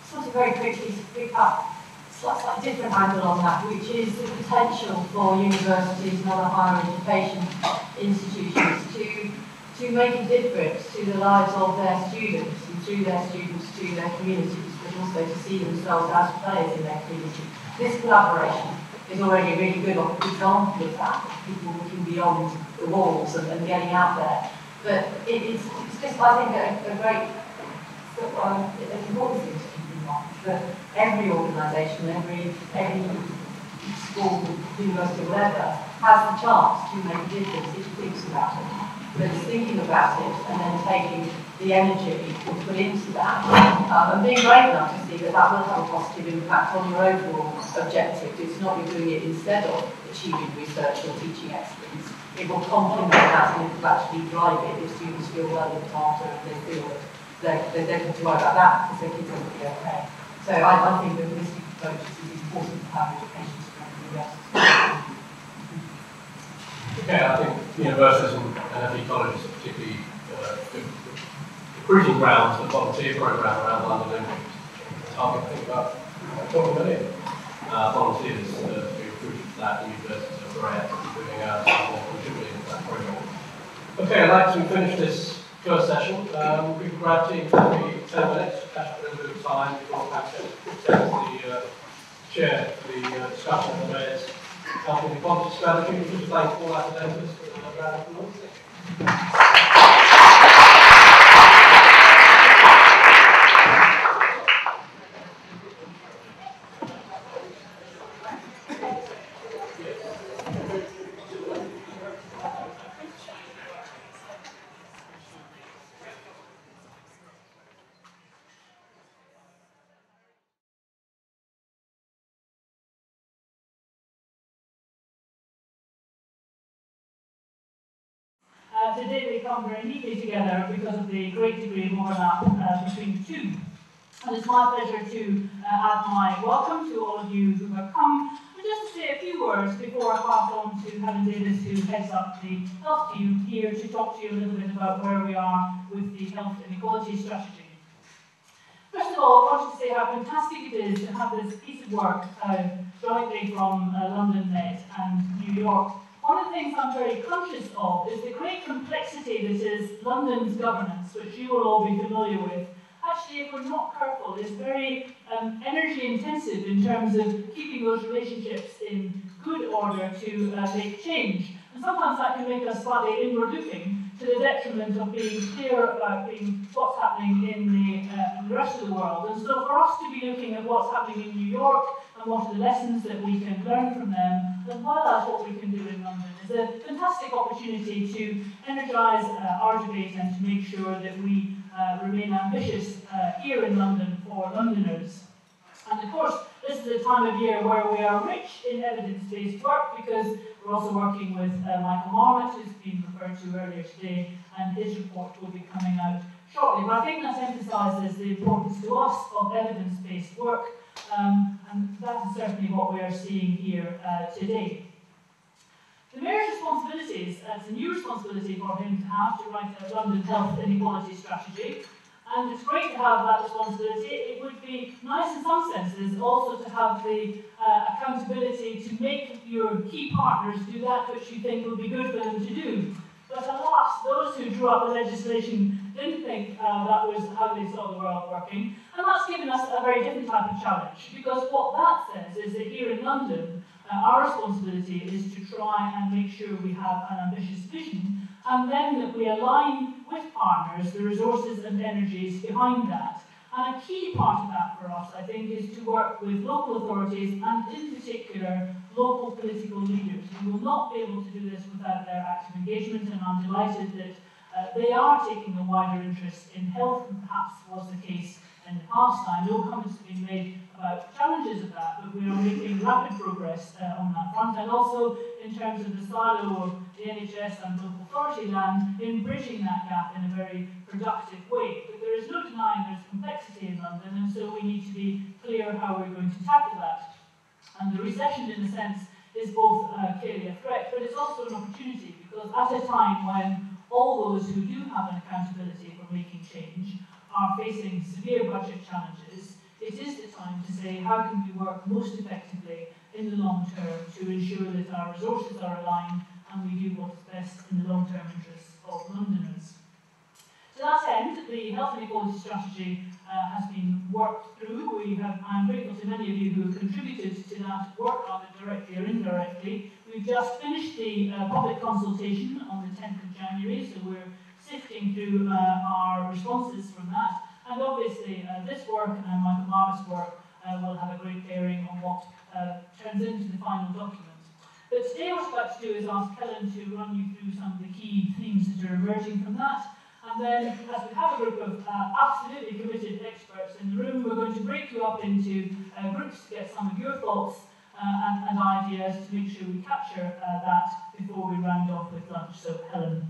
just wanted very quickly to pick up a slightly different angle on that, which is the potential for universities and other higher education institutions to make a difference to the lives of their students, and through their students to their communities, but also to see themselves as players in their community. This collaboration is already a really good example of that, people looking beyond the walls and getting out there. But it's just, I think, a great, an important thing to keep in mind, that every organisation, every school, university, whatever, has the chance to make a difference if it thinks about it. But it's thinking about it and then taking the energy to put into that, and being brave enough to see that that will have a positive impact on your overall objective. It's not you're doing it instead of achieving research or teaching excellence. It will complement that and it will actually drive it if students feel well looked after and they feel that they don't have to worry about that because their kids are going to be okay. So I think that this approach is important for higher education to come to the rest. Okay, I think universities and FE colleges are particularly good recruiting grounds for the volunteer programme around London Olympics. Target, I think, about 40 million volunteers to be recruited for that. Universities are very actively doing more contributing to that programme. Okay, I'd like to finish this first session. We can grab teams every 10 minutes to catch up a little bit of time before Pam Chesters takes the chair for the discussion of today's health inequality strategy. We should thank all academics for the round of applause. Today we come very neatly together because of the great degree of overlap between the two. And it's my pleasure to add my welcome to all of you who have come, and just to say a few words before I pass on to Helen Davis, who heads up the health team here, to talk to you a little bit about where we are with the health inequality strategy. First of all, I wanted to say how fantastic it is to have this piece of work jointly from London Met and New York. One of the things I'm very conscious of is the great complexity that is London's governance, which you will all be familiar with. Actually, if we're not careful, is very energy intensive in terms of keeping those relationships in good order to make change. And sometimes that can make us slightly inward-looking to the detriment of being clear about what's happening in the rest of the world. And so for us to be looking at what's happening in New York and what are the lessons that we can learn from them, as well as what we can do in London, is a fantastic opportunity to energise our debate and to make sure that we remain ambitious here in London for Londoners. And of course, this is a time of year where we are rich in evidence-based work, because we're also working with Michael Marmot, who's been referred to earlier today, and his report will be coming out shortly. But I think that emphasises the importance to us of evidence-based work, and that is certainly what we are seeing here today. The Mayor's responsibilities, it's a new responsibility for him to write a London health inequality strategy, and it's great to have that responsibility. It would be nice in some senses also to have the accountability to make your key partners do that which you think would be good for them to do. But alas, those who drew up the legislation didn't think that was how they saw the world working, and that's given us a very different type of challenge, because what that says is that here in London, our responsibility is to try and make sure we have an ambitious vision, and then that we align with partners the resources and energies behind that. And a key part of that for us, I think, is to work with local authorities and, in particular, local political leaders. We will not be able to do this without their active engagement, and I'm delighted that they are taking a wider interest in health than perhaps was the case in the past. I know comments have been made about challenges of that, but we are making rapid progress on that front, and also in terms of the silo of the NHS and local authority land in bridging that gap in a very productive way. But there is no denying there's complexity in London, and so we need to be clear how we're going to tackle that. And the recession, in a sense, is both clearly a threat, but it's also an opportunity, because at a time when all those who do have an accountability for making change are facing severe budget challenges, it is the time to say how can we work most effectively in the long term to ensure that our resources are aligned and we do what is best in the long-term interests of Londoners. To that end, the Health and Equality Strategy has been worked through. I'm grateful to many of you who have contributed to that work, either directly or indirectly. We've just finished the public consultation on the 10th of January, so we're sifting through our responses from that. And obviously, this work and Michael Marvis' work will have a great bearing on what turns into the final document. But today what I'd like to do is ask Helen to run you through some of the key themes that are emerging from that. And then, as we have a group of absolutely committed experts in the room, we're going to break you up into groups to get some of your thoughts and ideas to make sure we capture that before we round off with lunch. So, Helen.